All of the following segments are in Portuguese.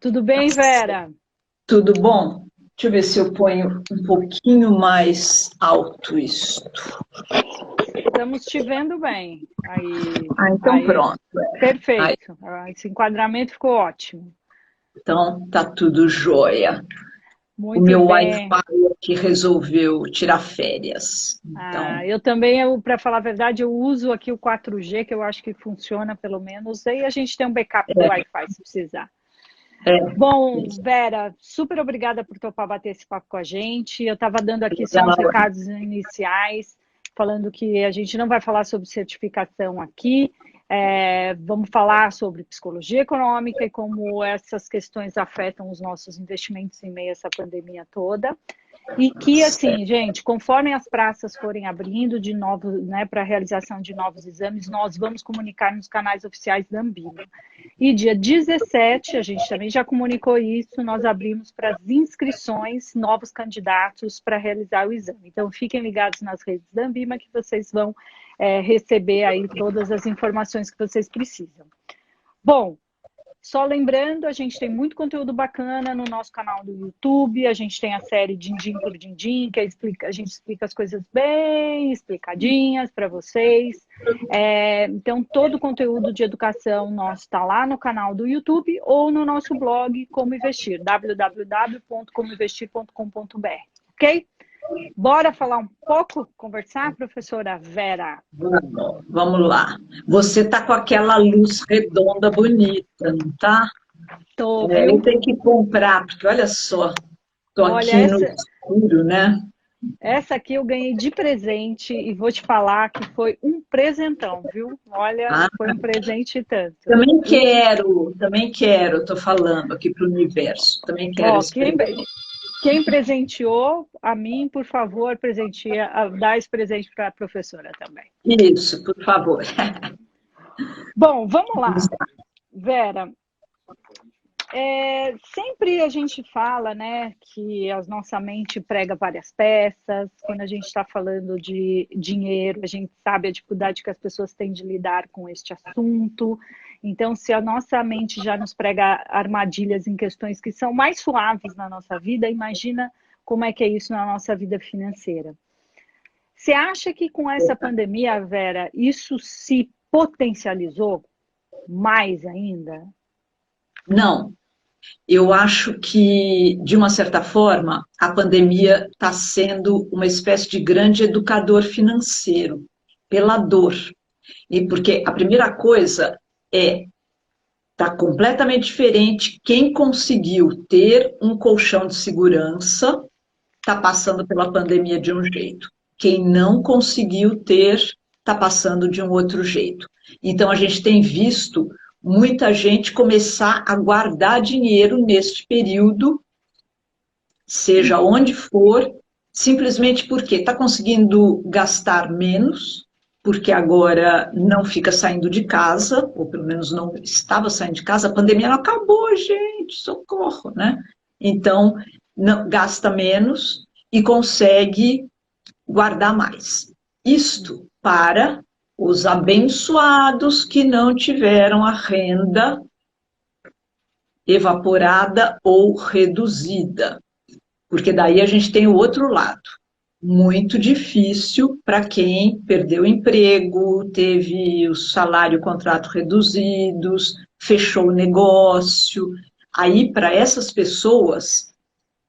Tudo bem, Vera? Tudo bom? Deixa eu ver se eu ponho um pouquinho mais alto isto. Estamos te vendo bem. Então Aí, pronto. Aí, perfeito. Esse enquadramento ficou ótimo. então tá tudo jóia. O Muito meu bem. Wi-Fi aqui resolveu tirar férias. Então, Eu também, para falar a verdade, eu uso aqui o 4G, que eu acho que funciona pelo menos. Aí a gente tem um backup do Wi-Fi, se precisar. é, Bom, Vera, super obrigada por topar bater esse papo com a gente. Eu estava dando aqui só uns legal. recados iniciais, falando que a gente não vai falar sobre certificação aqui, vamos falar sobre psicologia econômica e como essas questões afetam os nossos investimentos em meio a essa pandemia toda. E que, assim, gente, conforme as praças forem abrindo de novo, né, para a realização de novos exames, nós vamos comunicar nos canais oficiais da Anbima. E dia 17, a gente também já comunicou isso, nós abrimos para as inscrições, novos candidatos para realizar o exame. Então, fiquem ligados nas redes da Anbima que vocês vão receber aí todas as informações que vocês precisam. Bom, só lembrando, a gente tem muito conteúdo bacana no nosso canal do YouTube, a gente tem a série Din-Din por Din-Din, que a gente explica as coisas bem explicadinhas para vocês. Então, todo o conteúdo de educação nosso está lá no canal do YouTube ou no nosso blog Como Investir, www.comoinvestir.com.br, ok? Bora falar um pouco, conversar, professora Vera? Vamos lá. Você tá com aquela luz redonda bonita, não tá? Tô, Eu viu? tenho que comprar, porque olha só, tô Olha, aqui no escuro, né? essa aqui eu ganhei de presente e vou te falar que foi um presentão, viu? Olha, Ah, foi um presente e tanto. também quero, estou falando aqui para o universo, também quero Ó, esse presente. quem presenteou a mim, por favor, dá esse presente para a professora também. Isso, por favor. Bom, vamos lá, Vera. Sempre a gente fala, né, que a nossa mente prega várias peças. Quando a gente está falando de dinheiro, a gente sabe a dificuldade que as pessoas têm de lidar com este assunto. Então, se a nossa mente já nos prega armadilhas em questões que são mais suaves na nossa vida, imagina como é que é isso na nossa vida financeira. Você acha que com essa pandemia, Vera, isso se potencializou mais ainda? Não, eu acho que, de uma certa forma, a pandemia está sendo uma espécie de grande educador financeiro, pela dor. E porque a primeira coisa é está completamente diferente. Quem conseguiu ter um colchão de segurança está passando pela pandemia de um jeito. Quem não conseguiu ter está passando de um outro jeito. Então, a gente tem visto muita gente começar a guardar dinheiro neste período, seja onde for, simplesmente porque está conseguindo gastar menos, porque agora não fica saindo de casa, ou pelo menos não estava saindo de casa, a pandemia não acabou, gente, socorro, né? Então, não, gasta menos e consegue guardar mais. Isto para os abençoados que não tiveram a renda evaporada ou reduzida, porque daí a gente tem o outro lado. Muito difícil para quem perdeu o emprego, teve o salário, o contrato reduzidos, fechou o negócio. Aí, para essas pessoas,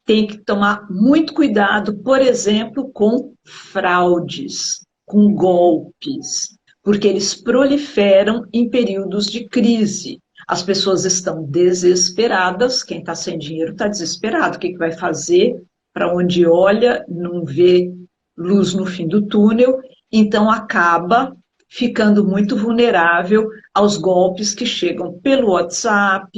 tem que tomar muito cuidado, por exemplo, com fraudes, com golpes, porque eles proliferam em períodos de crise. As pessoas estão desesperadas, quem está sem dinheiro está desesperado, o que vai fazer? Para onde olha, não vê luz no fim do túnel, então acaba ficando muito vulnerável aos golpes que chegam pelo WhatsApp,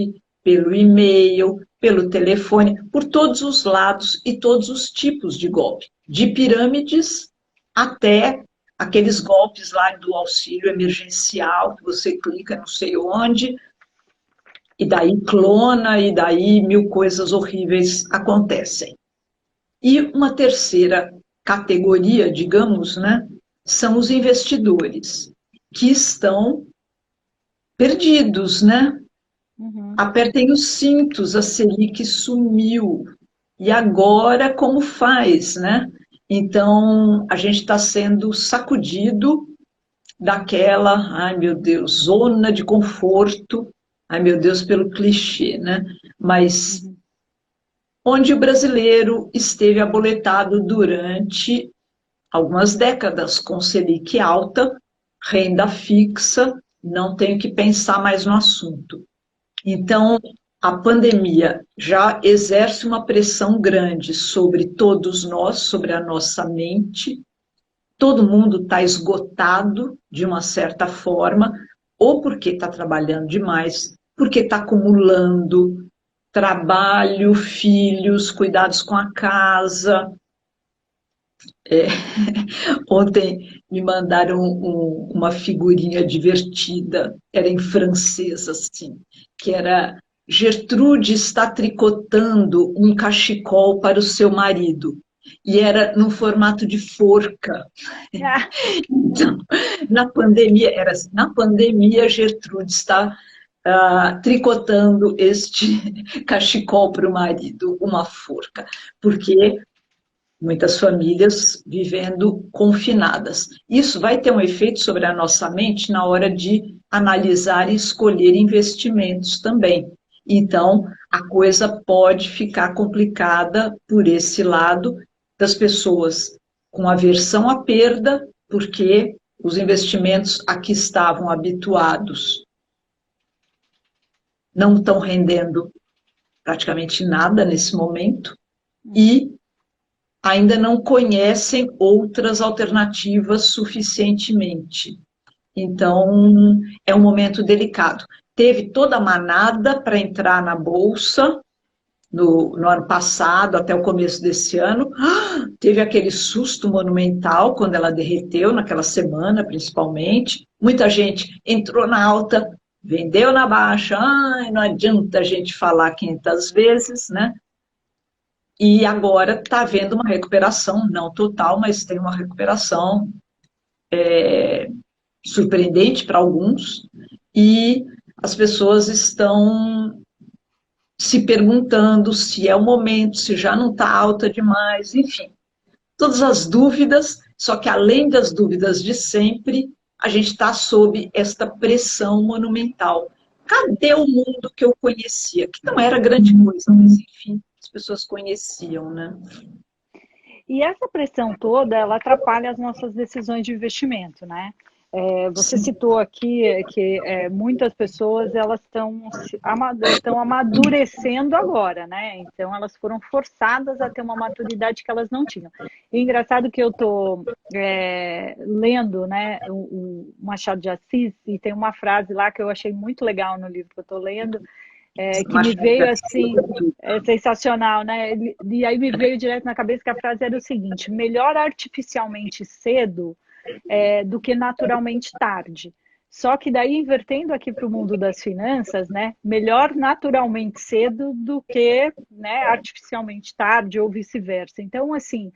pelo e-mail, pelo telefone, por todos os lados e todos os tipos de golpe, de pirâmides até aqueles golpes lá do auxílio emergencial, que você clica não sei onde, e daí clona, e daí mil coisas horríveis acontecem. E uma terceira categoria, digamos, né, são os investidores, que estão perdidos, né? Uhum. Apertem os cintos, a Selic sumiu. E agora como faz, né? Então, a gente está sendo sacudido daquela, ai meu Deus, zona de conforto, ai meu Deus, pelo clichê, né? Mas Uhum. onde o brasileiro esteve aboletado durante algumas décadas com Selic alta, renda fixa, não tenho que pensar mais no assunto. Então, a pandemia já exerce uma pressão grande sobre todos nós, sobre a nossa mente. Todo mundo está esgotado de uma certa forma, ou porque está trabalhando demais, porque está acumulando trabalho, filhos, cuidados com a casa. É, ontem me mandaram uma figurinha divertida, era em francês, assim, que era Gertrude está tricotando um cachecol para o seu marido. E era no formato de forca. Ah, Então, na pandemia, era assim, na pandemia, Gertrude está tricotando este cachecol para o marido, uma forca, porque muitas famílias vivendo confinadas. Isso vai ter um efeito sobre a nossa mente na hora de analisar e escolher investimentos também. Então, a coisa pode ficar complicada por esse lado das pessoas com aversão à perda, porque os investimentos a que estavam habituados não estão rendendo praticamente nada nesse momento, e ainda não conhecem outras alternativas suficientemente. Então, é um momento delicado. Teve toda a manada para entrar na Bolsa no ano passado, até o começo desse ano. Teve aquele susto monumental quando ela derreteu, naquela semana, principalmente. Muita gente entrou na alta, vendeu na baixa. Ai, não adianta a gente falar 500 vezes, né? E agora está havendo uma recuperação, não total, mas tem uma recuperação surpreendente para alguns, e as pessoas estão se perguntando se é o momento, se já não está alta demais, enfim, todas as dúvidas, só que além das dúvidas de sempre, a gente está sob esta pressão monumental. Cadê o mundo que eu conhecia? Que não era grande coisa, mas enfim, as pessoas conheciam, né? e essa pressão toda, ela atrapalha as nossas decisões de investimento, né? Você citou aqui que muitas pessoas elas estão amadurecendo agora, né? Então elas foram forçadas a ter uma maturidade que elas não tinham. E engraçado que eu estou lendo, né, o Machado de Assis, e tem uma frase lá que eu achei muito legal no livro que eu estou lendo, que me veio assim, sensacional, né? E aí me veio direto na cabeça que a frase era o seguinte: melhor artificialmente cedo do que naturalmente tarde. Só que daí, invertendo aqui para o mundo das finanças, né? Melhor naturalmente cedo do que, né, artificialmente tarde ou vice-versa. Então, assim,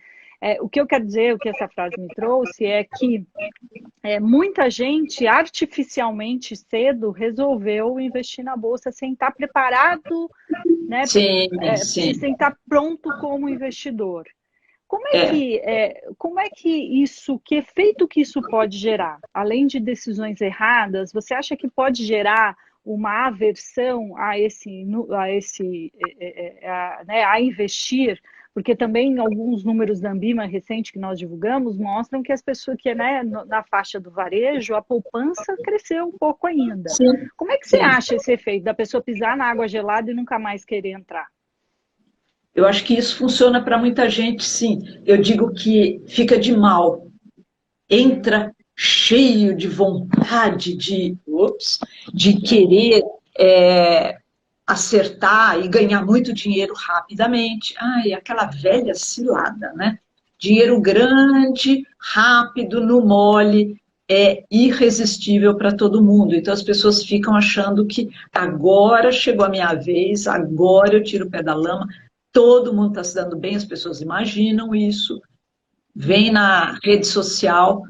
o que eu quero dizer, o que essa frase me trouxe é que muita gente artificialmente cedo resolveu investir na bolsa sem estar preparado, né, Sim, sim. sem estar pronto como investidor. É, Como é que isso, que efeito que isso pode gerar? Além de decisões erradas, você acha que pode gerar uma aversão a investir? Porque também alguns números da Ambima recente que nós divulgamos mostram que as pessoas que né, na faixa do varejo, a poupança cresceu um pouco ainda. sim, Como é que você sim. acha esse efeito da pessoa pisar na água gelada e nunca mais querer entrar? Eu acho que isso funciona para muita gente, sim. Eu digo que fica de mal, Uhum, entra cheio de vontade de querer acertar e ganhar muito dinheiro rapidamente. Ai, aquela velha cilada, né? Dinheiro grande, rápido, no mole, é irresistível para todo mundo. Então as pessoas ficam achando que agora chegou a minha vez, agora eu tiro o pé da lama. Todo mundo está se dando bem, as pessoas imaginam isso. Vem na rede social,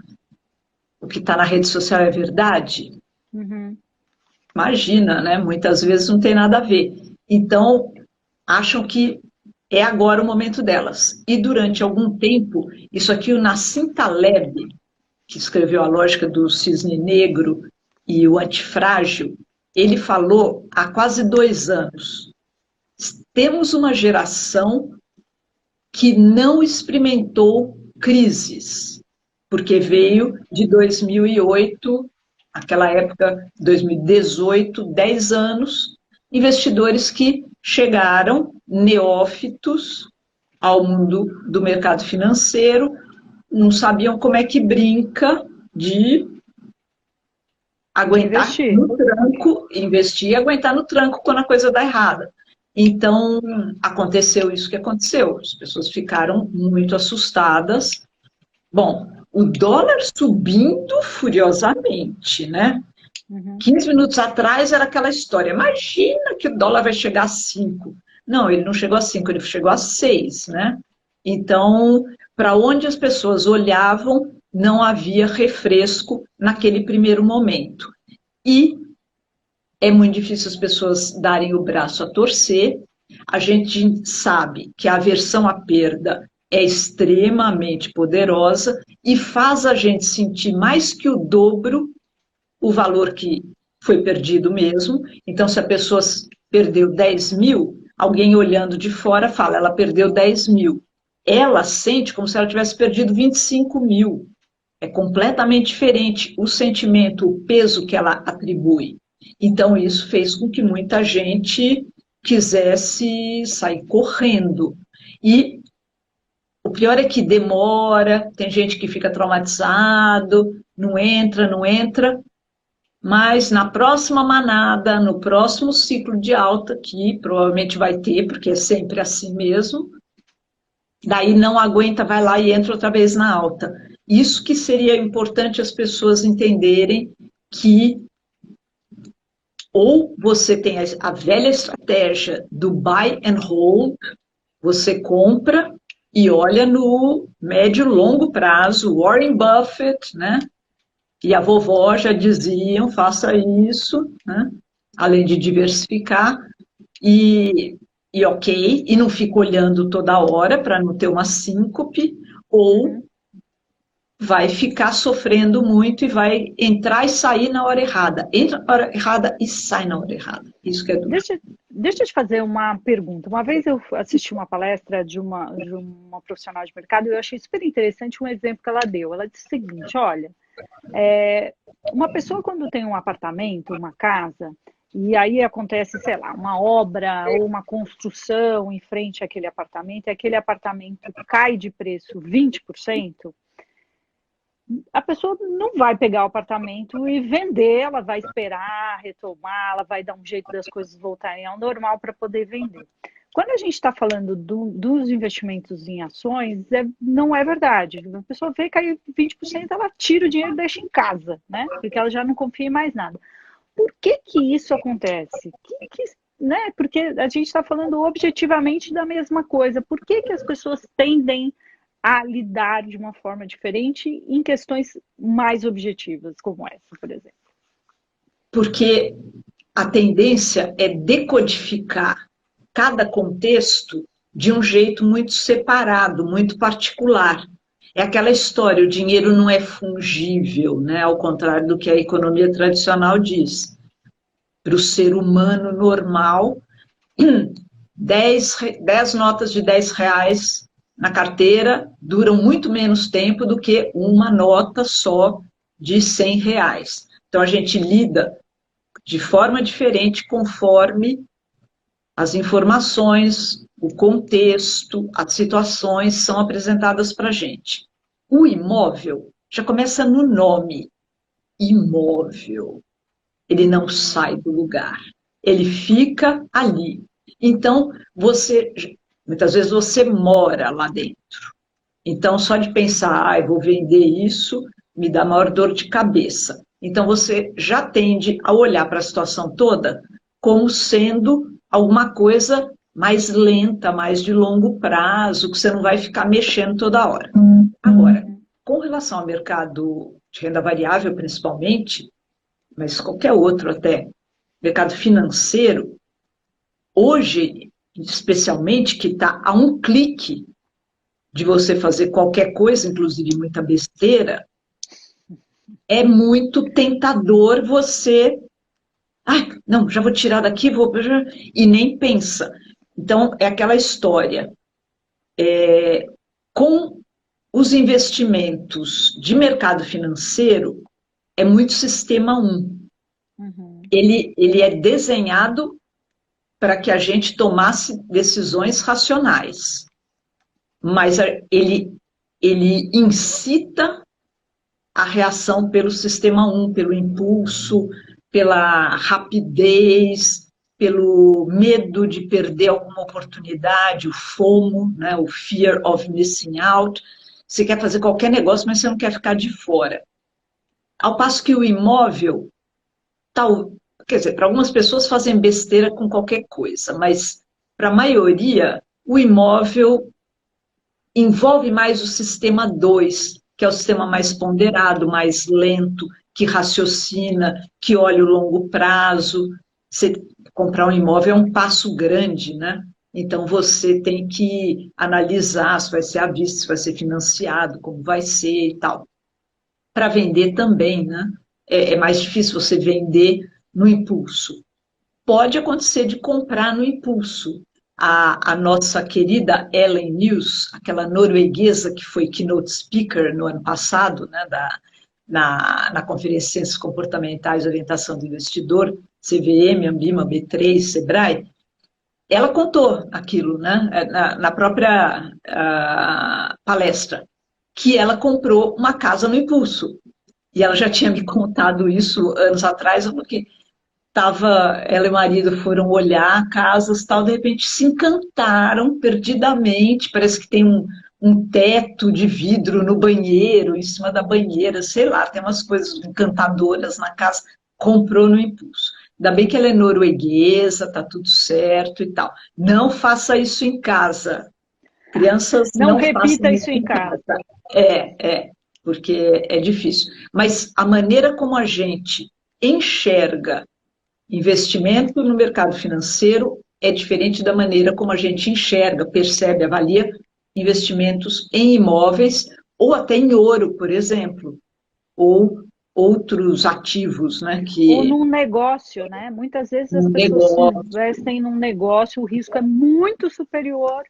o que está na rede social é verdade, uhum. Imagina, né? Muitas vezes não tem nada a ver. Então, acham que é agora o momento delas. E durante algum tempo, isso aqui o Nassim Taleb, que escreveu A Lógica do Cisne Negro e o Antifrágil, ele falou há quase 2 anos, temos uma geração que não experimentou crises, porque veio de 2008, aquela época, 2018, 10 anos, investidores que chegaram neófitos ao mundo do mercado financeiro, não sabiam como é que brinca de aguentar no tranco, investir e aguentar no tranco quando a coisa dá errada. Então, aconteceu isso que aconteceu. As pessoas ficaram muito assustadas. Bom, o dólar subindo furiosamente, né? 15 minutos atrás era aquela história. Imagina que o dólar vai chegar a 5. Não, ele não chegou a 5, ele chegou a 6, né? Então, para onde as pessoas olhavam, não havia refresco naquele primeiro momento. E é muito difícil as pessoas darem o braço a torcer. A gente sabe que a aversão à perda é extremamente poderosa e faz a gente sentir mais que o dobro o valor que foi perdido mesmo. Então, se a pessoa perdeu 10 mil, alguém olhando de fora fala, ela perdeu 10 mil. Ela sente como se ela tivesse perdido 25 mil. É completamente diferente o sentimento, o peso que ela atribui. Então, isso fez com que muita gente quisesse sair correndo. E o pior é que demora, tem gente que fica traumatizado, não entra, mas na próxima manada, no próximo ciclo de alta, que provavelmente vai ter, porque é sempre assim mesmo, daí não aguenta, vai lá e entra outra vez na alta. Isso que seria importante as pessoas entenderem que ou você tem a velha estratégia do buy and hold, você compra e olha no médio e longo prazo, Warren Buffett, né? E a vovó já diziam, faça isso, né? Além de diversificar, e ok, e não fica olhando toda hora para não ter uma síncope, ou vai ficar sofrendo muito e vai entrar e sair na hora errada. Entra na hora errada e sai na hora errada. Isso que é duro. Deixa eu te fazer uma pergunta. Uma vez eu assisti uma palestra de uma profissional de mercado e eu achei super interessante um exemplo que ela deu. Ela disse o seguinte, olha, uma pessoa quando tem um apartamento, uma casa, e aí acontece, sei lá, uma obra ou uma construção em frente àquele apartamento, e aquele apartamento cai de preço 20%, a pessoa não vai pegar o apartamento e vender, ela vai esperar, retomar, ela vai dar um jeito das coisas voltarem ao normal para poder vender. Quando a gente está falando dos investimentos em ações, não é verdade. A pessoa vê cair 20%, ela tira o dinheiro e deixa em casa, né? Porque ela já não confia em mais nada. Por que isso acontece? Né? Porque a gente está falando objetivamente da mesma coisa. Por que as pessoas tendem a lidar de uma forma diferente em questões mais objetivas, como essa, por exemplo? Porque a tendência é decodificar cada contexto de um jeito muito separado, muito particular. É aquela história, o dinheiro não é fungível, né? Ao contrário do que a economia tradicional diz. Para o ser humano normal, 10 notas de 10 reais na carteira duram muito menos tempo do que uma nota só de 100 reais. Então, a gente lida de forma diferente conforme as informações, o contexto, as situações são apresentadas para a gente. O imóvel já começa no nome, imóvel. Ele não sai do lugar, ele fica ali. Então, muitas vezes você mora lá dentro. Então, só de pensar, eu vou vender isso, me dá maior dor de cabeça. Então, você já tende a olhar para a situação toda como sendo alguma coisa mais lenta, mais de longo prazo, que você não vai ficar mexendo toda hora. Agora, com relação ao mercado de renda variável, principalmente, mas qualquer outro até, mercado financeiro, hoje, especialmente, que está a um clique de você fazer qualquer coisa, inclusive muita besteira, é muito tentador você... Ai, não, já vou tirar daqui, vou... E nem pensa. Então, é aquela história. Com os investimentos de mercado financeiro, é muito sistema 1. Uhum. Ele é desenhado para que a gente tomasse decisões racionais, mas ele incita a reação pelo sistema 1, pelo impulso, pela rapidez, pelo medo de perder alguma oportunidade, o FOMO, né, o Fear of Missing Out. Você quer fazer qualquer negócio, mas você não quer ficar de fora. Ao passo que o imóvel, quer dizer, para algumas pessoas fazem besteira com qualquer coisa, mas para a maioria, o imóvel envolve mais o sistema 2, que é o sistema mais ponderado, mais lento, que raciocina, que olha o longo prazo. Você comprar um imóvel é um passo grande, né? Então, você tem que analisar se vai ser à vista, se vai ser financiado, como vai ser e tal. Para vender também, né? É mais difícil você vender no impulso. Pode acontecer de comprar no impulso. A nossa querida Ellen News, aquela norueguesa que foi keynote speaker no ano passado, né, na Conferência de Ciências Comportamentais e Orientação do Investidor, CVM, Ambima, B3, Sebrae, ela contou aquilo, né, na própria palestra, que ela comprou uma casa no impulso. E ela já tinha me contado isso anos atrás, porque ela e o marido foram olhar casas, tal, de repente se encantaram perdidamente, parece que tem um teto de vidro no banheiro, em cima da banheira, sei lá, tem umas coisas encantadoras na casa, comprou no impulso. Ainda bem que ela é norueguesa, tá tudo certo e tal. Não faça isso em casa. Crianças, Não não repita façam isso isso em em casa. casa. Porque é difícil. Mas a maneira como a gente enxerga investimento no mercado financeiro é diferente da maneira como a gente enxerga, percebe, avalia investimentos em imóveis ou até em ouro, por exemplo, ou outros ativos, né, Ou que num negócio, né? Muitas vezes as um pessoas se negócio. investem num negócio, o risco é muito superior.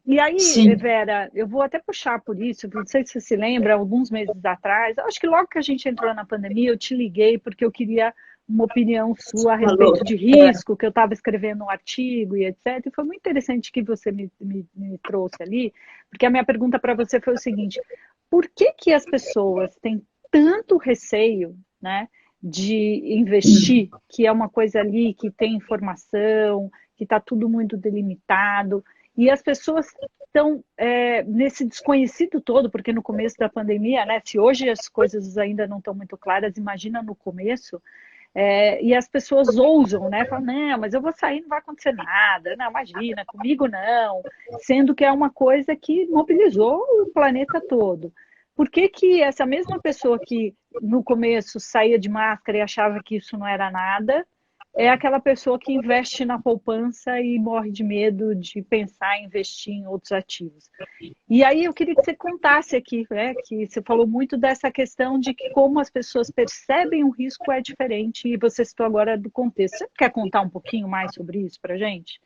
E aí, Sim, Vera, eu vou até puxar por isso, não sei se você se lembra, alguns meses atrás, acho que logo que a gente entrou na pandemia, eu te liguei porque eu queria uma opinião sua a falou. respeito de risco, que eu estava escrevendo um artigo e etc. E foi muito interessante que você me trouxe ali, porque a minha pergunta para você foi o seguinte: por que que as pessoas têm tanto receio, né, de investir, que é uma coisa ali que tem informação, que está tudo muito delimitado, e as pessoas estão nesse desconhecido todo, porque no começo da pandemia, né, se hoje as coisas ainda não estão muito claras, imagina no começo, e as pessoas ousam, né? Falam, não, mas eu vou sair, não vai acontecer nada, não, imagina, comigo não, sendo que é uma coisa que mobilizou o planeta todo. Por que que essa mesma pessoa que no começo saía de máscara e achava que isso não era nada, é aquela pessoa que investe na poupança e morre de medo de pensar em investir em outros ativos? E aí eu queria que você contasse aqui, né, que você falou muito dessa questão de que como as pessoas percebem o risco é diferente, e você citou agora do contexto. Você quer contar um pouquinho mais sobre isso para a gente?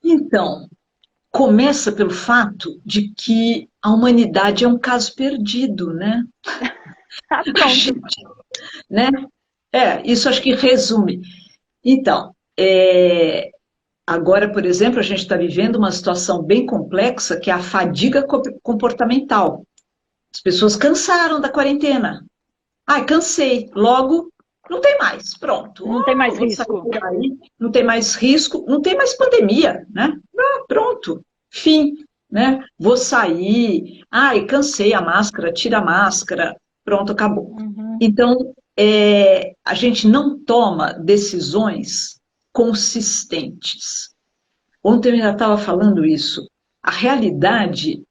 Então, começa pelo fato de que a humanidade é um caso perdido, né? Ah, A pronto. gente, né? Isso acho que resume. Então, agora, por exemplo, a gente está vivendo uma situação bem complexa, que é a fadiga comportamental. As pessoas cansaram da quarentena. Ai, cansei. Logo, não tem mais. Pronto. Não tem mais Vou sair risco. por aí. Não tem mais risco. Não tem mais pandemia, né? Pronto. Fim, né? Vou sair. Ai, cansei a máscara. Tira a máscara. Pronto, acabou. Uhum. Então, a gente não toma decisões consistentes. Ontem eu ainda estava falando isso. A realidade,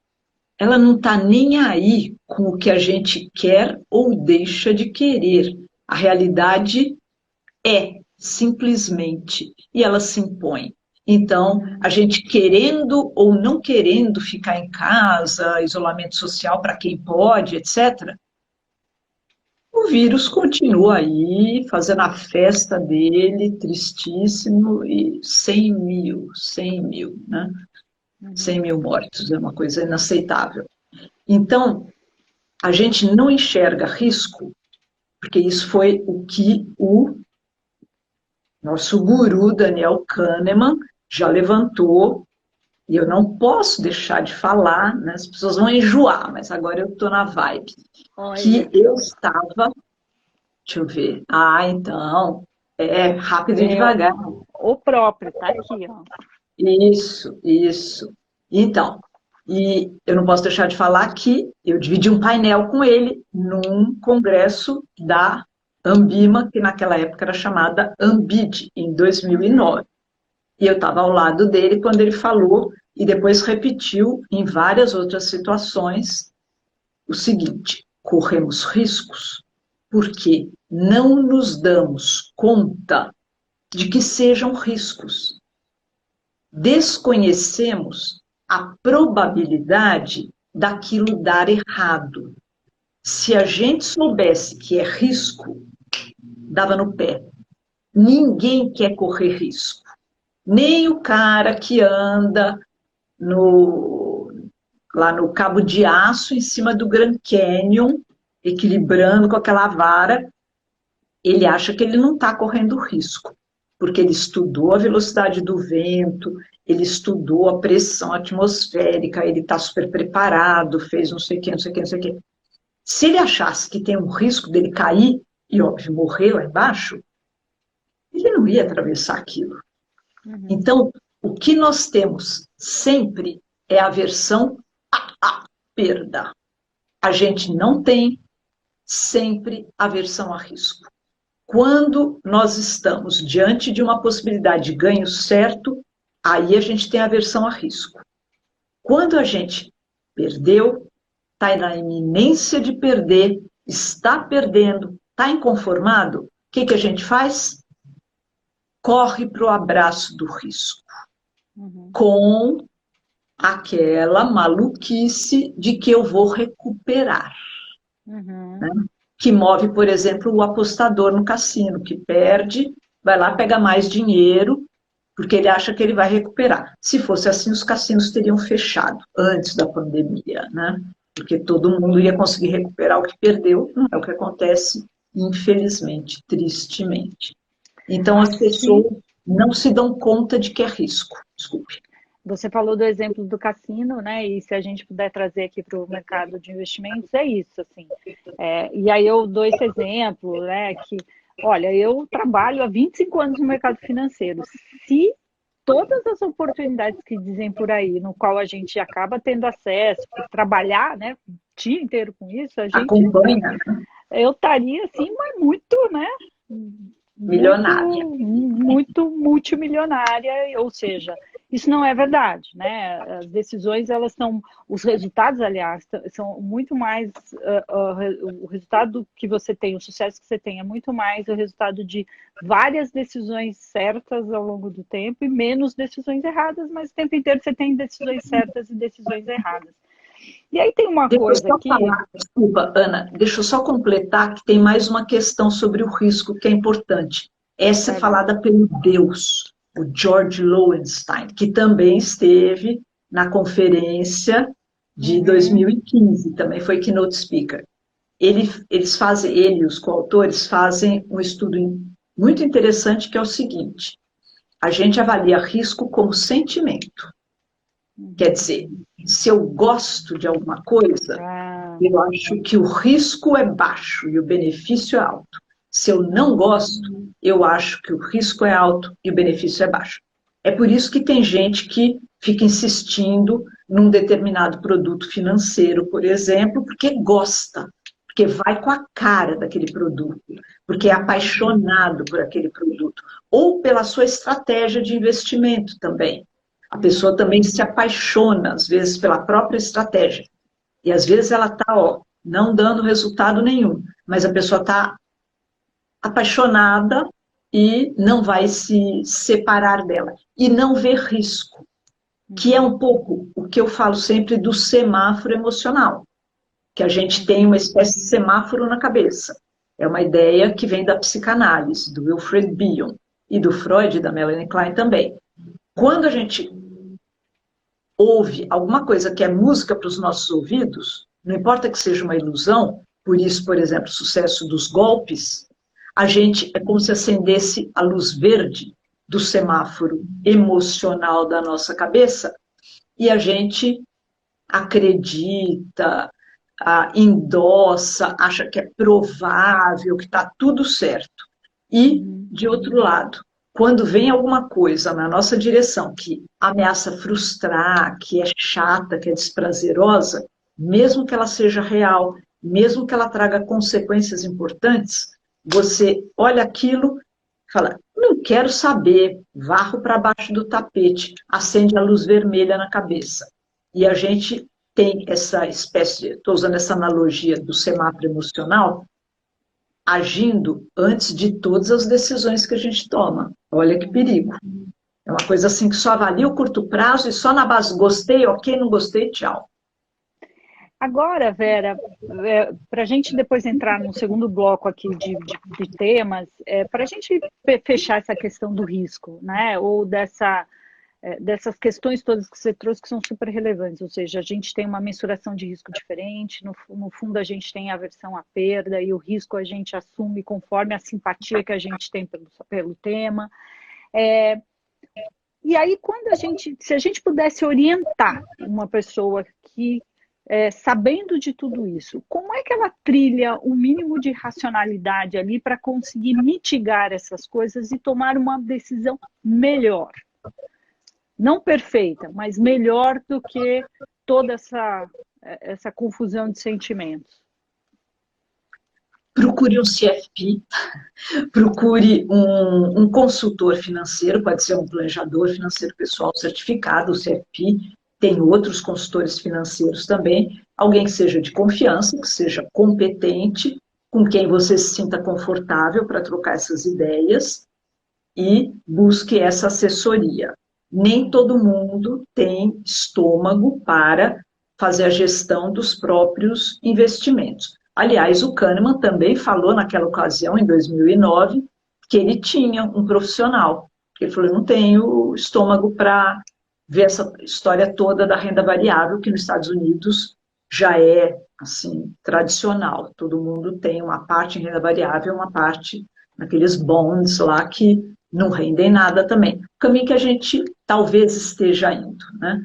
ela não está nem aí com o que a gente quer ou deixa de querer. A realidade é simplesmente, e ela se impõe. Então, a gente querendo ou não querendo ficar em casa, isolamento social para quem pode, etc., o vírus continua aí, fazendo a festa dele, tristíssimo, e 100 mil, né? 100 Uhum. mil mortos, é uma coisa inaceitável. Então, a gente não enxerga risco, porque isso foi o que o nosso guru, Daniel Kahneman, já levantou, e eu não posso deixar de falar, né? As pessoas vão enjoar, mas agora eu estou na vibe, que Olha, eu estava, deixa eu ver, então, rápido e é devagar. o próprio, tá aqui, ó. Isso, isso. Então, e eu não posso deixar de falar que eu dividi um painel com ele num congresso da Ambima, que naquela época era chamada Ambid, em 2009. E eu estava ao lado dele quando ele falou, e depois repetiu em várias outras situações, o seguinte: corremos riscos porque não nos damos conta de que sejam riscos. Desconhecemos a probabilidade daquilo dar errado. Se a gente soubesse que é risco, dava no pé. Ninguém quer correr risco. Nem o cara que anda lá no Cabo de Aço, em cima do Grand Canyon, equilibrando com aquela vara, ele acha que ele não está correndo risco, porque ele estudou a velocidade do vento, ele estudou a pressão atmosférica, ele está super preparado, fez não sei o que, não sei o que, não sei o que. Se ele achasse que tem um risco dele cair, e óbvio, morrer lá embaixo, ele não ia atravessar aquilo. Uhum. Então, o que nós temos sempre é aversão à perda. A gente não tem sempre aversão a risco. Quando nós estamos diante de uma possibilidade de ganho certo, aí a gente tem aversão a risco. Quando a gente perdeu, está na iminência de perder, está perdendo, está inconformado, o que a gente faz? Corre para o abraço do risco, Uhum. com aquela maluquice de que eu vou recuperar, Uhum. né? Que move, por exemplo, o apostador no cassino, que perde, vai lá, pega mais dinheiro, porque ele acha que ele vai recuperar. Se fosse assim, os cassinos teriam fechado antes da pandemia, né? Porque todo mundo ia conseguir recuperar o que perdeu, não é o que acontece, infelizmente, tristemente. Então, as Assim, pessoas não se dão conta de que é risco. Desculpe. você falou do exemplo do cassino, né? E se a gente puder trazer aqui para o mercado de investimentos, é isso, assim. E aí eu dou esse exemplo, né? Que, olha, eu trabalho há 25 anos no mercado financeiro. Se todas as oportunidades que dizem por aí, no qual a gente acaba tendo acesso, por trabalhar, né? O dia inteiro com isso, Acompanha, eu estaria assim, mas muito, né? Muito, milionária. muito multimilionária, ou seja, isso não é verdade, né? As decisões, elas são, os resultados, aliás, são muito mais, o resultado que você tem, o sucesso que você tem é muito mais o resultado de várias decisões certas ao longo do tempo e menos decisões erradas, mas o tempo inteiro você tem decisões certas e decisões erradas. E aí tem uma Deixa eu coisa só aqui, falar, desculpa, Ana, deixa eu só completar que tem mais uma questão sobre o risco que é importante. Essa é tá bem. falada pelo Deus, o George Lowenstein, que também esteve na conferência de Uhum, 2015, também foi keynote speaker. Ele e os coautores fazem um estudo muito interessante que é o seguinte: a gente avalia risco como sentimento. Quer uhum. dizer, se eu gosto de alguma coisa, Ah, eu acho que o risco é baixo e o benefício é alto. Se eu não uhum, gosto, eu acho que o risco é alto e o benefício é baixo. É por isso que tem gente que fica insistindo num determinado produto financeiro, por exemplo, porque gosta, porque vai com a cara daquele produto, porque é uhum, apaixonado por aquele produto, ou pela sua estratégia de investimento também. A pessoa uhum, também se apaixona, às vezes, pela própria estratégia. E às vezes ela está, não dando resultado nenhum, mas a pessoa está apaixonada e não vai se separar dela. E não ver risco, que é um pouco o que eu falo sempre do semáforo emocional, que a gente tem uma espécie de semáforo na cabeça. É uma ideia que vem da psicanálise, do Wilfred Bion, e do Freud, da Melanie Klein também. Quando a gente ouve alguma coisa que é música para os nossos ouvidos, não importa que seja uma ilusão, por isso, por exemplo, o sucesso dos golpes, a gente é como se acendesse a luz verde do semáforo emocional da nossa cabeça e a gente acredita, endossa, acha que é provável, que está tudo certo. E, de outro lado, quando vem alguma coisa na nossa direção que ameaça frustrar, que é chata, que é desprazerosa, mesmo que ela seja real, mesmo que ela traga consequências importantes, você olha aquilo e fala, não quero saber, varro para baixo do tapete, acende a luz vermelha na cabeça. E a gente tem essa espécie, estou usando essa analogia do semáforo emocional, agindo antes de todas as decisões que a gente toma. Olha que perigo. É uma coisa assim que só avalia o curto prazo e só na base gostei, ok, não gostei, tchau. Agora, Vera, para a gente depois entrar no segundo bloco aqui de temas, para a gente fechar essa questão do risco, né? Ou dessas questões todas que você trouxe que são super relevantes, ou seja, a gente tem uma mensuração de risco diferente, no fundo a gente tem aversão à perda e o risco a gente assume conforme a simpatia que a gente tem pelo tema. E aí, se a gente pudesse orientar uma pessoa que, sabendo de tudo isso, como é que ela trilha o mínimo de racionalidade ali para conseguir mitigar essas coisas e tomar uma decisão melhor? Não perfeita, mas melhor do que toda essa confusão de sentimentos. Procure um CFP, procure um consultor financeiro, pode ser um planejador financeiro pessoal certificado, o CFP, tem outros consultores financeiros também, alguém que seja de confiança, que seja competente, com quem você se sinta confortável para trocar essas ideias e busque essa assessoria. Nem todo mundo tem estômago para fazer a gestão dos próprios investimentos. Aliás, o Kahneman também falou naquela ocasião, em 2009, que ele tinha um profissional. Ele falou, eu não tenho estômago para ver essa história toda da renda variável, que nos Estados Unidos já é, assim, tradicional. Todo mundo tem uma parte em renda variável, uma parte naqueles bonds lá que não rendem nada também. O caminho que a gente talvez esteja indo, né?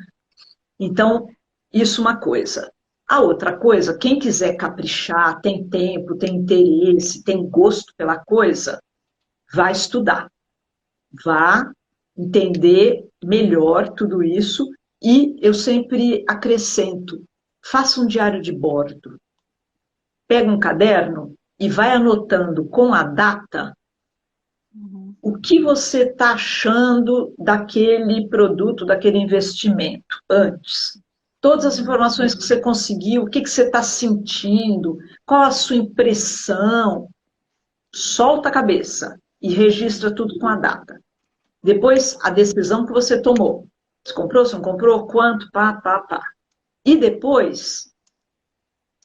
Então, isso uma coisa. A outra coisa, quem quiser caprichar, tem tempo, tem interesse, tem gosto pela coisa, vai estudar. Vá entender melhor tudo isso e eu sempre acrescento, faça um diário de bordo. Pega um caderno e vai anotando com a data o que você está achando daquele produto, daquele investimento antes. Todas as informações que você conseguiu, o que você está sentindo, qual a sua impressão. Solta a cabeça e registra tudo com a data. Depois, a decisão que você tomou. Se comprou, se não comprou, quanto, pá. E depois,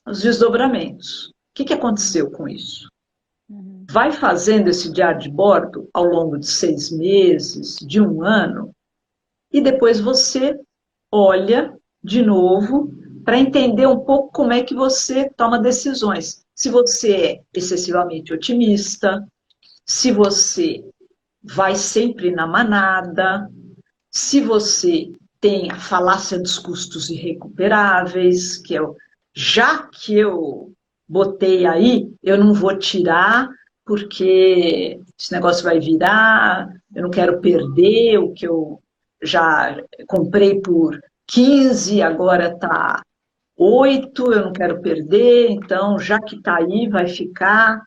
os desdobramentos. O que aconteceu com isso? Vai fazendo esse diário de bordo ao longo de 6 meses, de 1 ano, e depois você olha de novo para entender um pouco como é que você toma decisões. Se você é excessivamente otimista, se você vai sempre na manada, se você tem a falácia dos custos irrecuperáveis, que é já que eu botei aí, eu não vou tirar, porque esse negócio vai virar, eu não quero perder o que eu já comprei por 15, agora está 8, eu não quero perder, então já que está aí, vai ficar,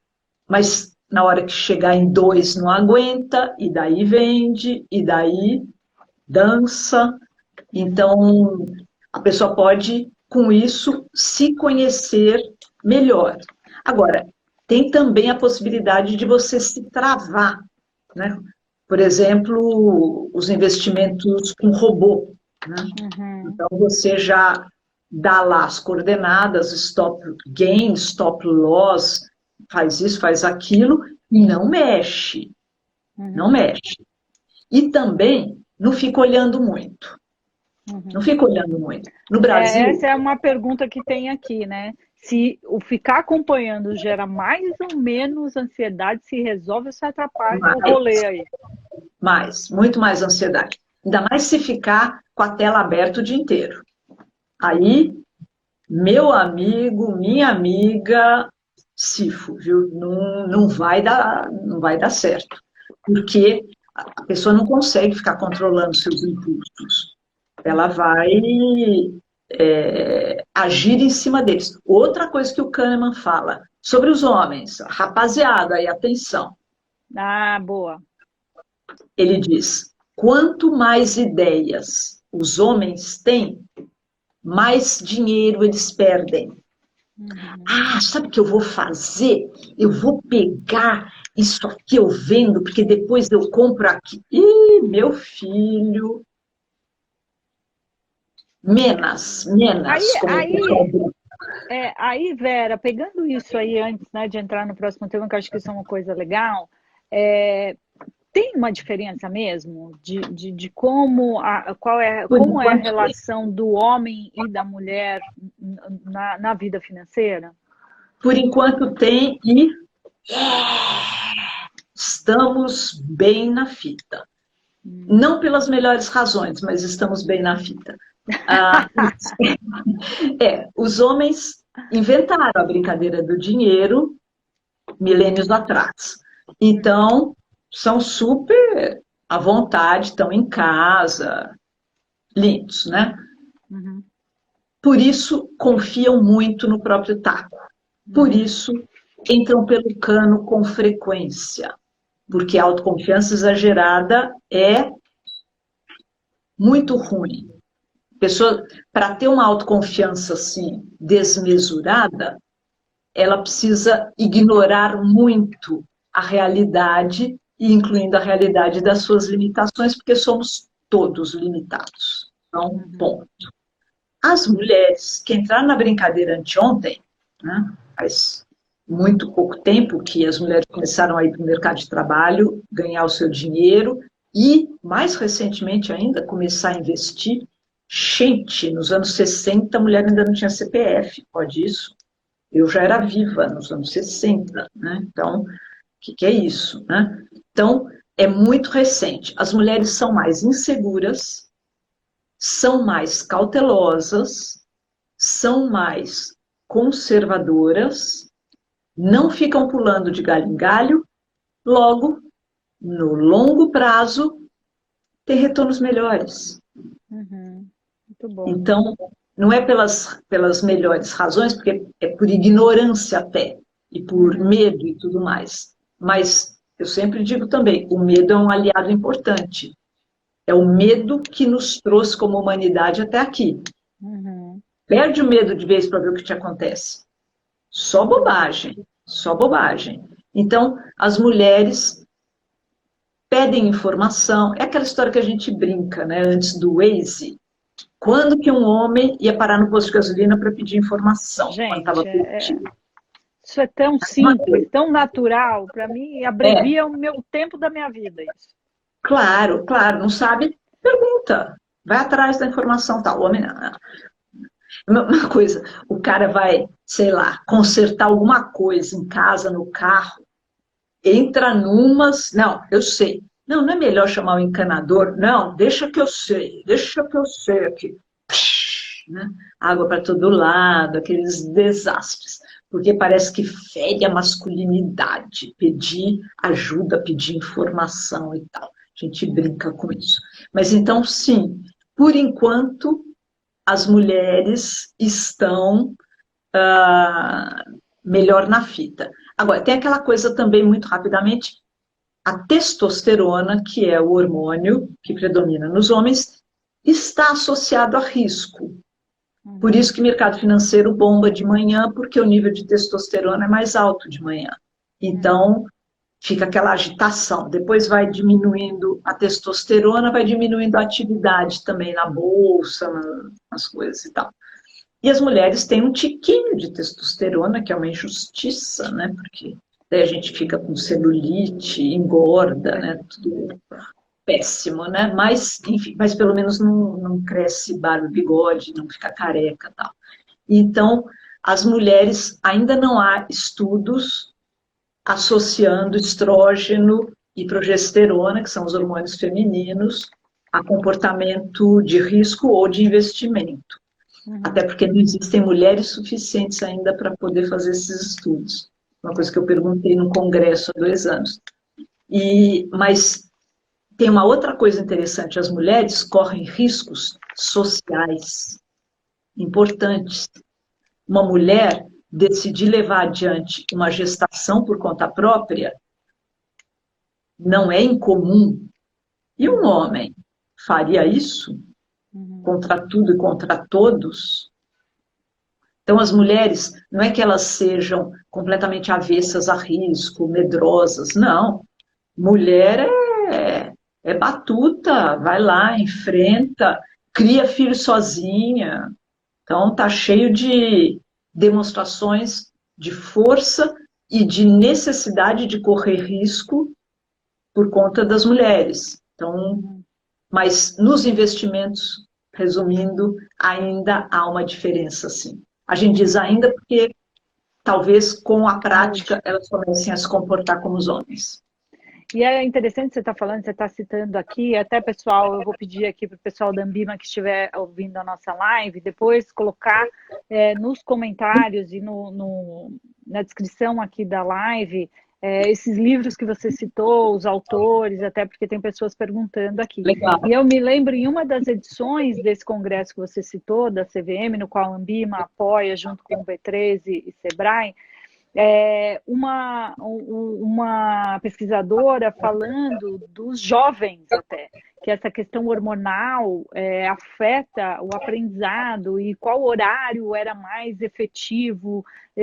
mas na hora que chegar em 2 não aguenta, e daí vende, e daí dança. Então, a pessoa pode, com isso, se conhecer melhor. Agora, tem também a possibilidade de você se travar né? Por exemplo, os investimentos com robô, né? Então, você já dá lá as coordenadas, stop gain, stop loss, faz isso, faz aquilo, e não mexe, não mexe. E também não fica olhando muito. Não fica olhando muito. No Brasil... Essa é uma pergunta que tem aqui, né? Se o ficar acompanhando gera mais ou menos ansiedade, se resolve ou se atrapalha o rolê aí. Muito mais ansiedade. Ainda mais se ficar com a tela aberta o dia inteiro. Aí, meu amigo, minha amiga, cifo, viu? Não vai dar certo. Porque a pessoa não consegue ficar controlando seus impulsos. Ela vai agir em cima deles. Outra coisa que o Kahneman fala sobre os homens, rapaziada, e atenção. Ah, boa. Ele diz, quanto mais ideias os homens têm, mais dinheiro eles perdem. Ah, sabe o que eu vou fazer? Eu vou pegar isso aqui, eu vendo, porque depois eu compro aqui. Ih, meu filho... Menos. Aí, Vera, pegando isso aí antes, né, de entrar no próximo tema, que eu acho que isso é uma coisa legal, tem uma diferença mesmo de como é a relação do homem e da mulher na vida financeira? Por enquanto tem, e estamos bem na fita. Não pelas melhores razões, mas estamos bem na fita. Os homens inventaram a brincadeira do dinheiro milênios atrás. Então, são super à vontade, estão em casa, lindos, né? Por isso, confiam muito no próprio taco. Por isso, entram pelo cano com frequência. Porque a autoconfiança exagerada é muito ruim. Pessoa, para ter uma autoconfiança assim, desmesurada, ela precisa ignorar muito a realidade, incluindo a realidade das suas limitações, porque somos todos limitados. Então, ponto. As mulheres que entraram na brincadeira anteontem, né, faz muito pouco tempo que as mulheres começaram a ir para o mercado de trabalho, ganhar o seu dinheiro e, mais recentemente ainda, começar a investir. Gente, nos anos 60 a mulher ainda não tinha CPF, pode isso? Eu já era viva nos anos 60, né? Então, o que é isso, né? Então, é muito recente. As mulheres são mais inseguras, são mais cautelosas, são mais conservadoras, não ficam pulando de galho em galho, logo, no longo prazo, tem retornos melhores. Muito bom. Então, não é pelas melhores razões, porque é por ignorância até, e por medo e tudo mais. Mas eu sempre digo também, o medo é um aliado importante. É o medo que nos trouxe como humanidade até aqui. Perde o medo de vez para ver o que te acontece. Só bobagem, só bobagem. Então, as mulheres pedem informação. É aquela história que a gente brinca, né? Antes do Waze. Quando que um homem ia parar no posto de gasolina para pedir informação? Gente, isso é tão simples, tão natural. Para mim, abrevia o meu tempo da minha vida. Isso. Claro, claro. Não sabe? Pergunta. Vai atrás da informação. Tá, o homem não. Uma coisa, o cara vai, sei lá, consertar alguma coisa em casa, no carro, entra numas... Não, eu sei. Não é melhor chamar o encanador? Não, deixa que eu sei aqui. Né? Água para todo lado, aqueles desastres. Porque parece que fere a masculinidade, pedir ajuda, pedir informação e tal. A gente brinca com isso. Mas então, sim, por enquanto, as mulheres estão melhor na fita. Agora, tem aquela coisa também, muito rapidamente, a testosterona, que é o hormônio que predomina nos homens, está associado a risco. Por isso que o mercado financeiro bomba de manhã, porque o nível de testosterona é mais alto de manhã. Então, fica aquela agitação. Depois vai diminuindo a testosterona, vai diminuindo a atividade também na bolsa, nas coisas e tal. E as mulheres têm um tiquinho de testosterona, que é uma injustiça, né? Porque daí a gente fica com celulite, engorda, né? Tudo péssimo, né? Mas, enfim, mas pelo menos não cresce barba, bigode, não fica careca e tal. Então, as mulheres, ainda não há estudos associando estrógeno e progesterona, que são os hormônios femininos, a comportamento de risco ou de investimento. Até porque não existem mulheres suficientes ainda para poder fazer esses estudos. Uma coisa que eu perguntei no congresso há 2 anos. Mas tem uma outra coisa interessante: as mulheres correm riscos sociais importantes. Uma mulher decidir levar adiante uma gestação por conta própria não é incomum. E um homem faria isso contra tudo e contra todos? Então, as mulheres, não é que elas sejam completamente avessas a risco, medrosas, não. Mulher é batuta, vai lá, enfrenta, cria filho sozinha. Então, está cheio de demonstrações de força e de necessidade de correr risco por conta das mulheres. Então, mas nos investimentos, resumindo, ainda há uma diferença, sim. A gente diz ainda porque talvez com a prática elas comecem a se comportar como os homens. E é interessante você estar falando, você está citando aqui, até pessoal, eu vou pedir aqui para o pessoal da Ambima que estiver ouvindo a nossa live, depois colocar nos comentários e na descrição aqui da live, esses livros que você citou, os autores, até porque tem pessoas perguntando aqui. Legal. E eu me lembro em uma das edições desse congresso que você citou, da CVM, no qual a Ambima apoia, junto com o B13 e Sebrae, uma pesquisadora falando dos jovens até, que essa questão hormonal afeta o aprendizado e qual horário era mais efetivo,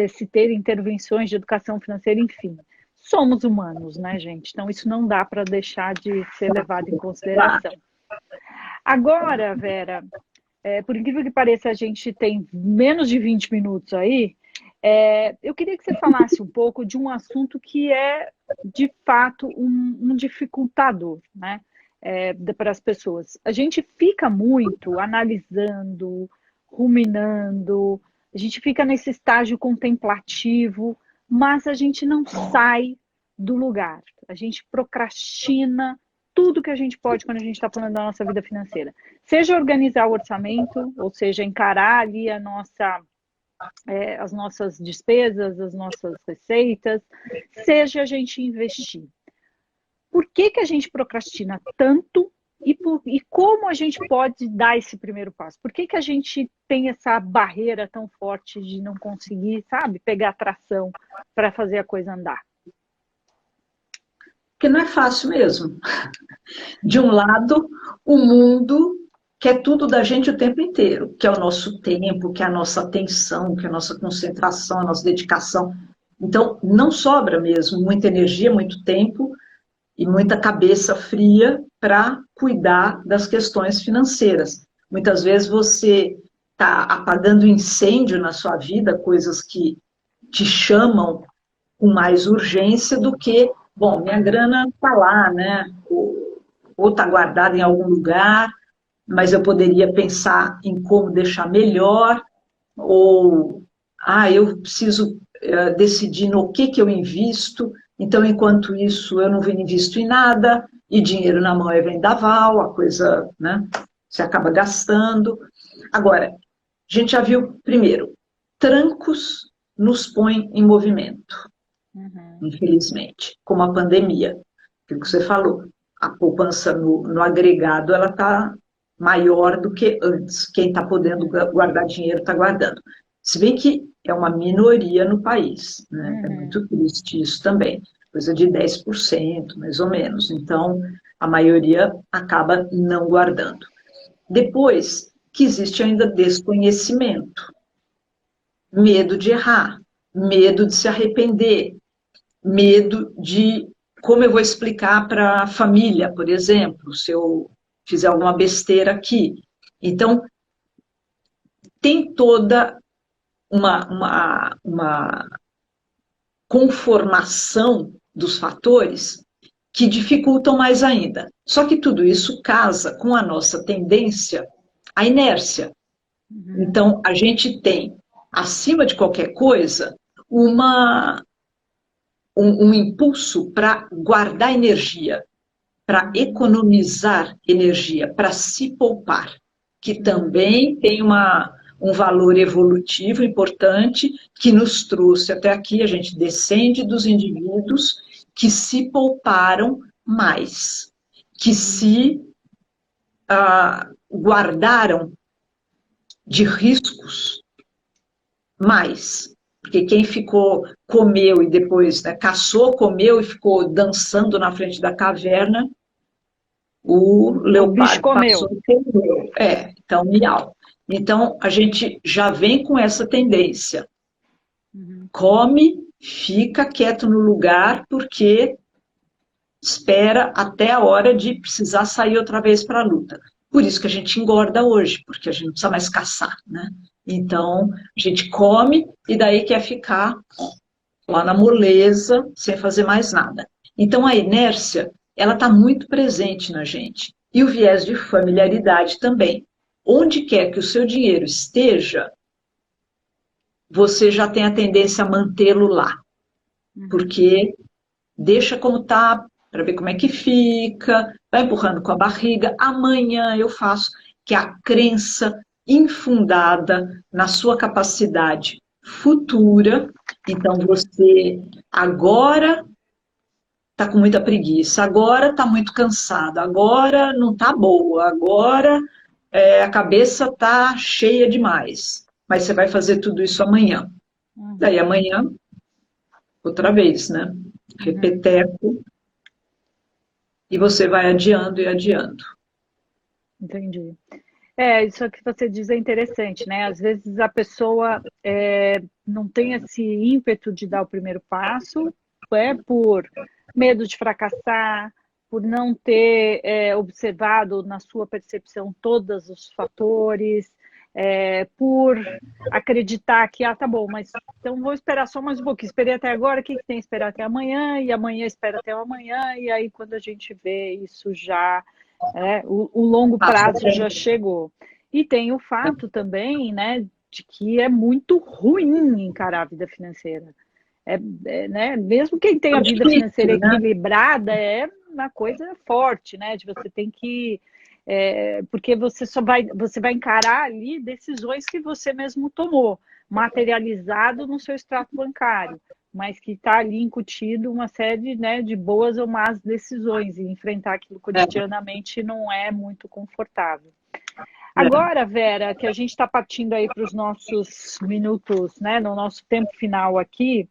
se ter intervenções de educação financeira, enfim. Somos humanos, né, gente? Então isso não dá para deixar de ser levado em consideração. Agora, Vera, por incrível que pareça, a gente tem menos de 20 minutos aí. Eu queria que você falasse um pouco de um assunto que é, de fato, um dificultador, né, para as pessoas. A gente fica muito analisando, ruminando, a gente fica nesse estágio contemplativo, mas a gente não sai do lugar. A gente procrastina tudo que a gente pode quando a gente está falando da nossa vida financeira. Seja organizar o orçamento, ou seja, encarar ali as nossas despesas, as nossas receitas, seja a gente investir. Por que a gente procrastina tanto e como a gente pode dar esse primeiro passo? Por que a gente tem essa barreira tão forte de não conseguir, sabe, pegar tração para fazer a coisa andar? Porque não é fácil mesmo. De um lado, o mundo quer tudo da gente o tempo inteiro, que é o nosso tempo, que é a nossa atenção, que é a nossa concentração, a nossa dedicação. Então, não sobra mesmo muita energia, muito tempo e muita cabeça fria para cuidar das questões financeiras. Muitas vezes você está apagando incêndio na sua vida, coisas que te chamam com mais urgência do que, bom, minha grana está lá, né? Ou está guardada em algum lugar, mas eu poderia pensar em como deixar melhor, ou, eu preciso decidir no que eu invisto, então, enquanto isso, eu não invisto em nada, e dinheiro na mão é vendaval, a coisa, né, se acaba gastando. Agora, a gente já viu, primeiro, trancos nos põem em movimento, infelizmente, como a pandemia, aquilo que você falou, a poupança no agregado, ela está maior do que antes. Quem está podendo guardar dinheiro está guardando. Se bem que é uma minoria no país, né? É muito triste isso também, coisa de 10%, mais ou menos. Então, a maioria acaba não guardando. Depois, que existe ainda desconhecimento, medo de errar, medo de se arrepender, medo de como eu vou explicar para a família, por exemplo, se eu fizer alguma besteira aqui. Então, tem toda uma conformação dos fatores que dificultam mais ainda. Só que tudo isso casa com a nossa tendência à inércia. Então, a gente tem, acima de qualquer coisa, um impulso para guardar energia, para economizar energia, para se poupar, que também tem um valor evolutivo importante que nos trouxe até aqui. A gente descende dos indivíduos que se pouparam mais, que se guardaram de riscos mais. Porque quem comeu e depois, né, caçou, comeu e ficou dançando na frente da caverna, o leopardo passou e comeu. Então, miau. Então, a gente já vem com essa tendência. Come, fica quieto no lugar, porque espera até a hora de precisar sair outra vez para a luta. Por isso que a gente engorda hoje, porque a gente não precisa mais caçar, né? Então, a gente come e daí quer ficar lá na moleza, sem fazer mais nada. Então, a inércia, ela está muito presente na gente. E o viés de familiaridade também. Onde quer que o seu dinheiro esteja, você já tem a tendência a mantê-lo lá. Porque deixa como está, para ver como é que fica, vai empurrando com a barriga, amanhã eu faço, que é a crença infundada na sua capacidade futura. Então, você agora está com muita preguiça, agora está muito cansado, agora não está boa, agora a cabeça está cheia demais. Mas você vai fazer tudo isso amanhã. Daí amanhã, outra vez, né? Repeteco. E você vai adiando e adiando. Entendi. Isso que você diz é interessante, né? Às vezes a pessoa não tem esse ímpeto de dar o primeiro passo, por medo de fracassar, por não ter observado na sua percepção todos os fatores, por acreditar que, tá bom, mas então vou esperar só mais um pouquinho. Esperei até agora, o que tem que esperar até amanhã? E amanhã espera até amanhã, e aí quando a gente vê isso já... o longo prazo já chegou. E tem o fato também, né, de que é muito ruim encarar a vida financeira. Né, mesmo quem tem a vida financeira equilibrada, é uma coisa forte, né, de você tem que... porque você vai encarar ali decisões que você mesmo tomou, materializado no seu extrato bancário, mas que está ali incutido uma série, né, de boas ou más decisões, e enfrentar aquilo cotidianamente não é muito confortável. Agora, Vera, que a gente está partindo aí para os nossos minutos, né, no nosso tempo final aqui,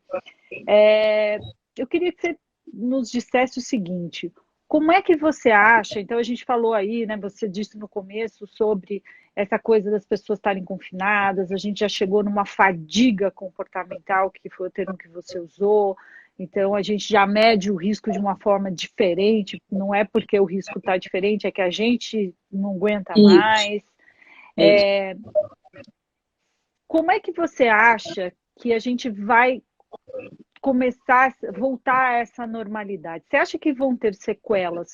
eu queria que você nos dissesse o seguinte: como é que você acha? Então, a gente falou aí, né, você disse no começo sobre essa coisa das pessoas estarem confinadas, a gente já chegou numa fadiga comportamental, que foi o termo que você usou, então a gente já mede o risco de uma forma diferente, não é porque o risco está diferente, é que a gente não aguenta mais. Como é que você acha que a gente vai começar a voltar a essa normalidade? Você acha que vão ter sequelas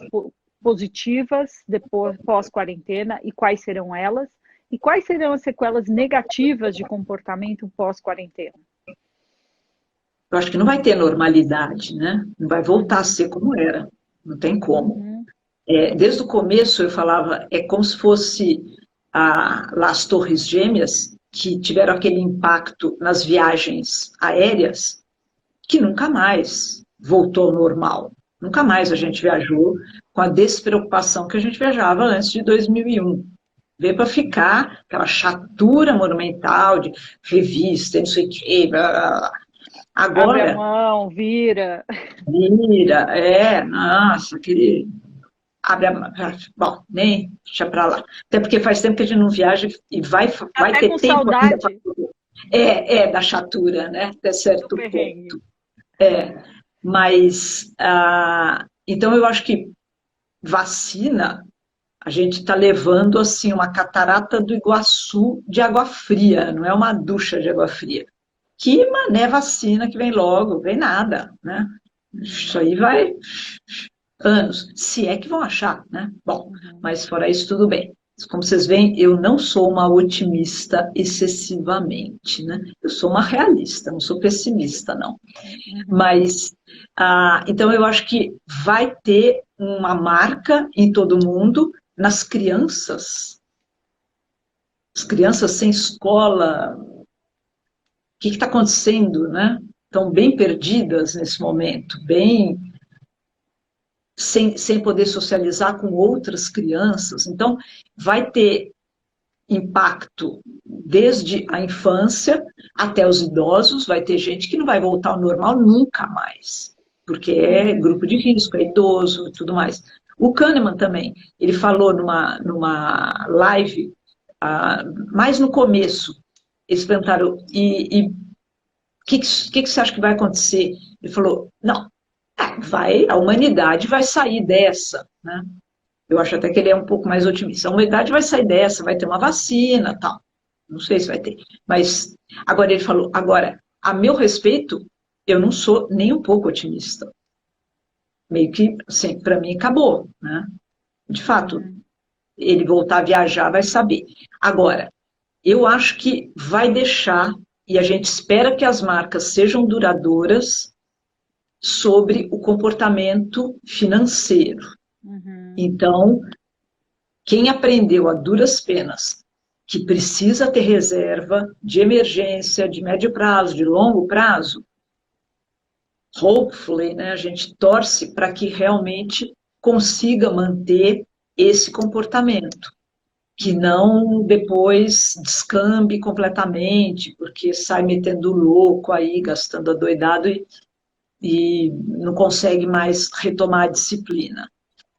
positivas depois, pós-quarentena, e quais serão elas? E quais serão as sequelas negativas de comportamento pós-quarentena? Eu acho que não vai ter normalidade, né? Não vai voltar a ser como era. Não tem como. Desde o começo eu falava, é como se fosse lá as Torres Gêmeas, que tiveram aquele impacto nas viagens aéreas, que nunca mais voltou ao normal. Nunca mais a gente viajou com a despreocupação que a gente viajava antes de 2001. Veio para ficar aquela chatura monumental de revista, não sei o quê. Agora, abre a mão, vira. Vira, nossa, aquele... Abre a mão. Bom, nem deixa para lá. Até porque faz tempo que a gente não viaja e vai ter com tempo saudade. da chatura, né? Até certo ponto. Mas, então eu acho que vacina, a gente está levando assim uma catarata do Iguaçu de água fria, não é uma ducha de água fria. Que mané vacina que vem logo, vem nada, né? Isso aí vai anos, se é que vão achar, né? Bom, mas fora isso, tudo bem. Como vocês veem, eu não sou uma otimista excessivamente, né? Eu sou uma realista, não sou pessimista, não. Mas, então eu acho que vai ter uma marca em todo mundo, nas crianças, as crianças sem escola, o que está acontecendo, né? Estão bem perdidas nesse momento, bem sem poder socializar com outras crianças. Então, vai ter impacto desde a infância até os idosos, vai ter gente que não vai voltar ao normal nunca mais, porque é grupo de risco, é idoso e tudo mais. O Kahneman também, ele falou numa live, mais no começo, eles perguntaram, e o que você acha que vai acontecer? Ele falou, não, a humanidade vai sair dessa, né? Eu acho até que ele é um pouco mais otimista. A humanidade vai sair dessa, vai ter uma vacina, tal. Não sei se vai ter. Mas agora ele falou, agora, a meu respeito, eu não sou nem um pouco otimista. Meio que, assim, para mim acabou, né? De fato, ele voltar a viajar vai saber. Agora, eu acho que vai deixar, e a gente espera que as marcas sejam duradouras sobre o comportamento financeiro. Então, quem aprendeu a duras penas que precisa ter reserva de emergência, de médio prazo, de longo prazo, hopefully, né, a gente torce para que realmente consiga manter esse comportamento, que não depois descambe completamente, porque sai metendo louco aí, gastando adoidado e não consegue mais retomar a disciplina.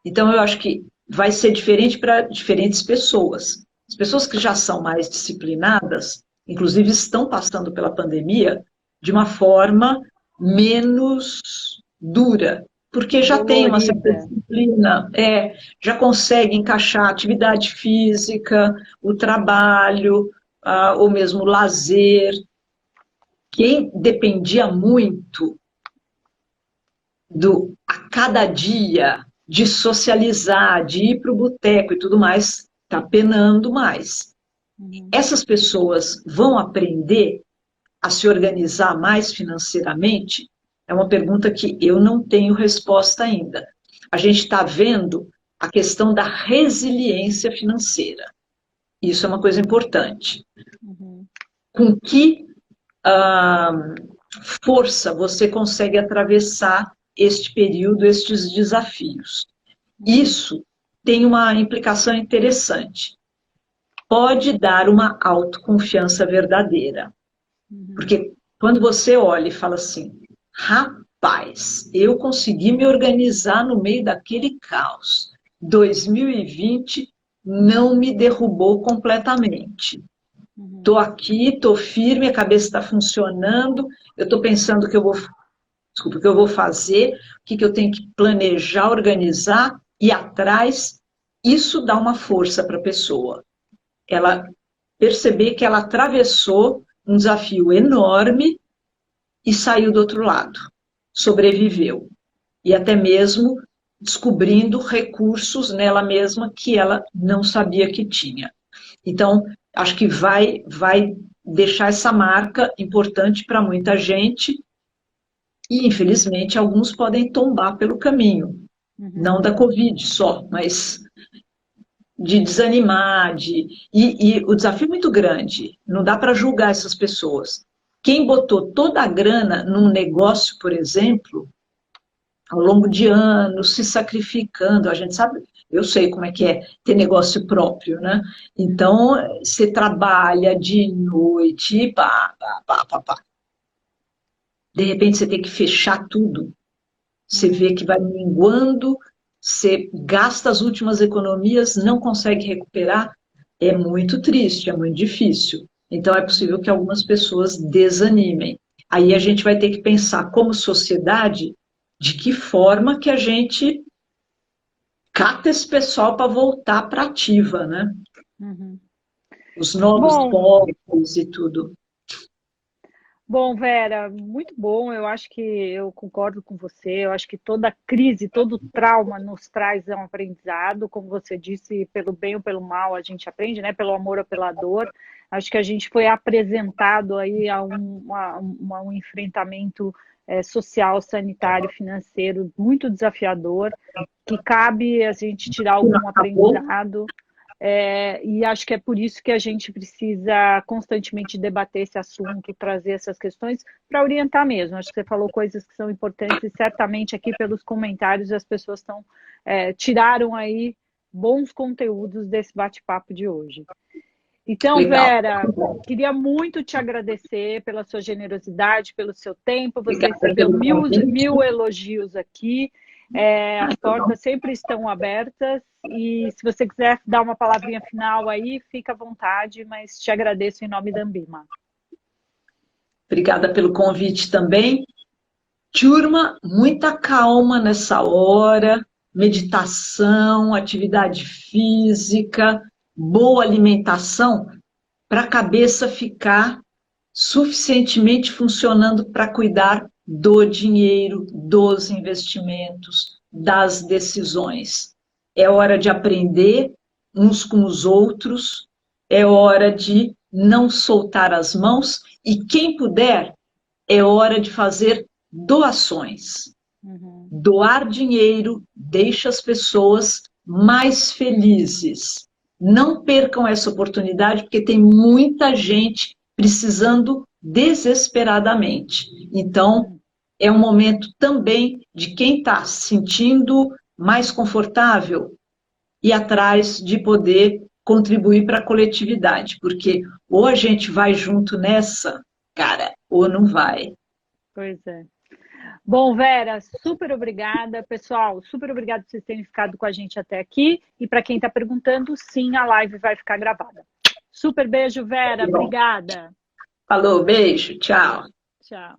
Então, eu acho que vai ser diferente para diferentes pessoas. As pessoas que já são mais disciplinadas, inclusive estão passando pela pandemia de uma forma menos dura, porque já tem uma certa disciplina, já consegue encaixar a atividade física, o trabalho, ou mesmo o lazer. Quem dependia muito a cada dia de socializar, de ir para o boteco e tudo mais, está penando mais. Essas pessoas vão aprender a se organizar mais financeiramente? É uma pergunta que eu não tenho resposta ainda. A gente está vendo a questão da resiliência financeira. Isso é uma coisa importante. Com que força você consegue atravessar este período, estes desafios? Isso tem uma implicação interessante. Pode dar uma autoconfiança verdadeira. Porque quando você olha e fala assim, rapaz, eu consegui me organizar no meio daquele caos. 2020 não me derrubou completamente. Estou aqui, estou firme, a cabeça está funcionando, eu estou pensando o que eu vou fazer, o que eu tenho que planejar, organizar, ir atrás. Isso dá uma força para a pessoa. Ela perceber que ela atravessou um desafio enorme e saiu do outro lado, sobreviveu. E até mesmo descobrindo recursos nela mesma que ela não sabia que tinha. Então, acho que vai deixar essa marca importante para muita gente e, infelizmente, alguns podem tombar pelo caminho. Não da Covid só, mas de desanimar, e o desafio é muito grande, não dá para julgar essas pessoas. Quem botou toda a grana num negócio, por exemplo, ao longo de anos, se sacrificando, a gente sabe, eu sei como é que é ter negócio próprio, né? Então, você trabalha de noite, pá. De repente, você tem que fechar tudo. Você vê que vai minguando, você gasta as últimas economias, não consegue recuperar. É muito triste, é muito difícil. Então, é possível que algumas pessoas desanimem. Aí a gente vai ter que pensar, como sociedade, de que forma que a gente cata esse pessoal para voltar para ativa, né? Uhum. Os novos Bom, povos e tudo. bom, Vera, muito bom. Eu acho que eu concordo com você. Eu acho que toda crise, todo trauma nos traz um aprendizado. Como você disse, pelo bem ou pelo mal, a gente aprende, né? Pelo amor ou pela dor. Acho que a gente foi apresentado aí a um enfrentamento social, sanitário, financeiro muito desafiador, que cabe a gente tirar algum Acabou. aprendizado. E acho que é por isso que a gente precisa constantemente debater esse assunto, trazer essas questões para orientar mesmo. Acho que você falou coisas que são importantes e certamente aqui pelos comentários as pessoas tiraram aí bons conteúdos desse bate-papo de hoje. Então, Legal. Vera, queria muito te agradecer pela sua generosidade, pelo seu tempo. Você Obrigada recebeu pelo convite. mil elogios aqui. As portas sempre estão abertas. E se você quiser dar uma palavrinha final aí, fica à vontade, mas te agradeço em nome da Ambima. Obrigada pelo convite também. Turma, muita calma nessa hora, meditação, atividade física, boa alimentação, para a cabeça ficar suficientemente funcionando para cuidar do dinheiro, dos investimentos, das decisões. É hora de aprender uns com os outros, é hora de não soltar as mãos e, quem puder, é hora de fazer doações. Uhum. Doar dinheiro deixa as pessoas mais felizes. Não percam essa oportunidade, porque tem muita gente precisando desesperadamente. Então, é um momento também de quem está se sentindo mais confortável ir atrás de poder contribuir para a coletividade, porque ou a gente vai junto nessa, cara, ou não vai. Pois é. Bom, Vera, super obrigada. Pessoal, super obrigada por vocês terem ficado com a gente até aqui. E para quem está perguntando, sim, a live vai ficar gravada. Super beijo, Vera. Obrigada. Falou, beijo, tchau. Tchau.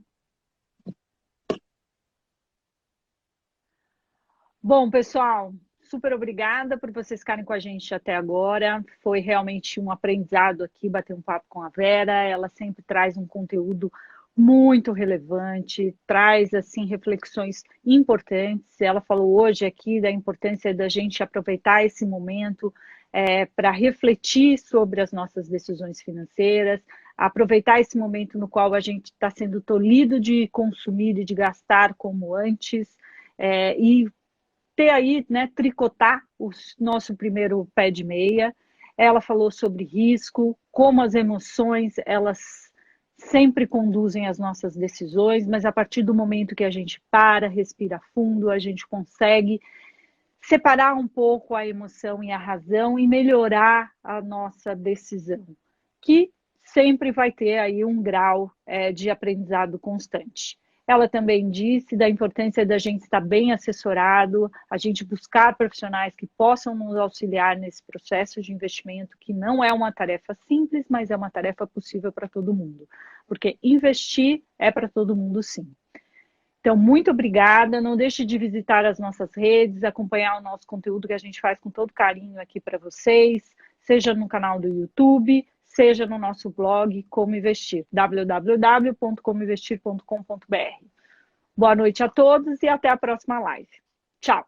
Bom, pessoal, super obrigada por vocês ficarem com a gente até agora. Foi realmente um aprendizado aqui bater um papo com a Vera. Ela sempre traz um conteúdo muito relevante, traz assim reflexões importantes. Ela falou hoje aqui da importância da gente aproveitar esse momento para refletir sobre as nossas decisões financeiras, aproveitar esse momento no qual a gente está sendo tolhido de consumir e de gastar como antes, e ter aí, né, tricotar o nosso primeiro pé de meia. Ela falou sobre risco, como as emoções, elas sempre conduzem as nossas decisões, mas a partir do momento que a gente para, respira fundo, a gente consegue separar um pouco a emoção e a razão e melhorar a nossa decisão, que sempre vai ter aí um grau de aprendizado constante. Ela também disse da importância da gente estar bem assessorado, a gente buscar profissionais que possam nos auxiliar nesse processo de investimento, que não é uma tarefa simples, mas é uma tarefa possível para todo mundo. Porque investir é para todo mundo, sim. Então, muito obrigada. Não deixe de visitar as nossas redes, acompanhar o nosso conteúdo que a gente faz com todo carinho aqui para vocês, seja no canal do YouTube, seja no nosso blog Como Investir, www.comoinvestir.com.br. Boa noite a todos e até a próxima live. Tchau!